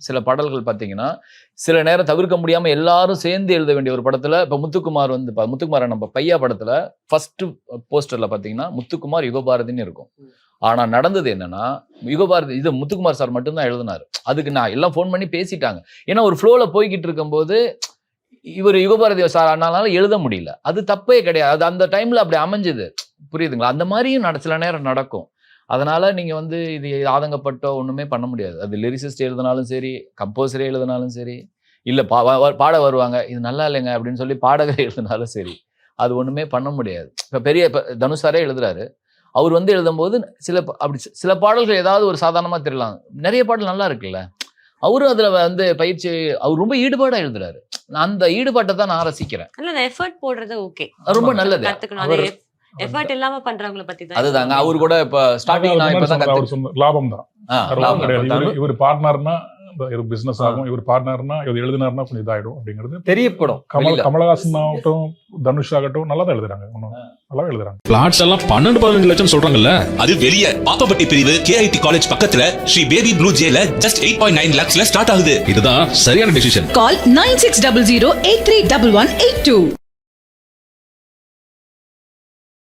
சில பாடல்கள் பார்த்தீங்கன்னா சில நேரம் தவிர்க்க முடியாம எல்லாரும் சேர்ந்து எழுத வேண்டிய ஒரு படத்துல இப்ப முத்துக்குமார் வந்து முத்துக்குமார் நம்ம பையா படத்துல ஃபர்ஸ்ட் போஸ்டர்ல பாத்தீங்கன்னா முத்துக்குமார் யுகபாரதின்னு இருக்கும். ஆனா நடந்தது என்னன்னா யுகபாரதி இது முத்துக்குமார் சார் மட்டும்தான் எழுதினாரு. அதுக்கு நான் எல்லாம் ஃபோன் பண்ணி பேசிட்டாங்க. ஏன்னா ஒரு ஃப்ளோல போய்கிட்டு இருக்கும்போது இவர் யுகபாரதி சார் அதனால எழுத முடியல. அது தப்பே கிடையாது. அது அந்த டைம்ல அப்படி அமைஞ்சது. புரியுதுங்களா? அந்த மாதிரியும் சில நேரம் நடக்கும். அதனால நீங்க வந்து இது ஆதங்கப்பட்டோ ஒண்ணுமே பண்ண முடியாது. அது லிரிசிஸ்ட் எழுதினாலும் சரி, கம்போசரே எழுதினாலும் சரி, இல்ல பாட வருவாங்க இது நல்லா இல்லைங்க அப்படின்னு சொல்லி பாடகர் எழுதினாலும் சரி, அது ஒண்ணுமே பண்ண முடியாது. இப்ப தனுஷ் சாரே எழுதுறாரு. அவர் வந்து எழுதும்போது சில பாடல்கள் ஏதாவது ஒரு சாதாரணமா தெரியலாம். நிறைய பாடல் நல்லா இருக்குல்ல. அவரும் அதுல வந்து பயிற்சி அவர் ரொம்ப ஈடுபாடா எழுதுறாரு. அந்த ஈடுபாட்டை தான் நான் ரசிக்கிறேன். இல்ல எஃபர்ட் போடுறது ஓகே. ரொம்ப நல்லது. கத்துக்கணும். எஃபர்ட் இல்லாம பண்றவங்கள பத்தி தான். அதுதாங்க. அவரு கூட இப்ப ஸ்டார்டிங் நான் இப்பதான் லாபம் தான். இவர் பார்ட்னர்னா ஒரு பிசினஸ் ஆகும், இவர் பார்ட்னர்னா இவர் எழுதினார்னா கொஞ்சம் இதாயிடும் அப்படிங்கிறது தெரியப்படும். கமலஹாசன் ஆகட்டும், தனுஷ் ஆகட்டும் நல்லா தான் எழுதுறாங்க. நல்லா எழுதுறாங்க. பிளாட்ஸ் எல்லாம் 12-15 லட்சம் சொல்றாங்கல்ல. அது வெளிய பாப்பப்பட்டி பிரிவு KIT காலேஜ் பக்கத்துல ஸ்ரீ பேபி ப்ளூ ஜேல ஜஸ்ட் 8.9 lakhsல ஸ்டார்ட் ஆகுது. இதுதான் சரியான டிசிஷன். Call 9600 831182.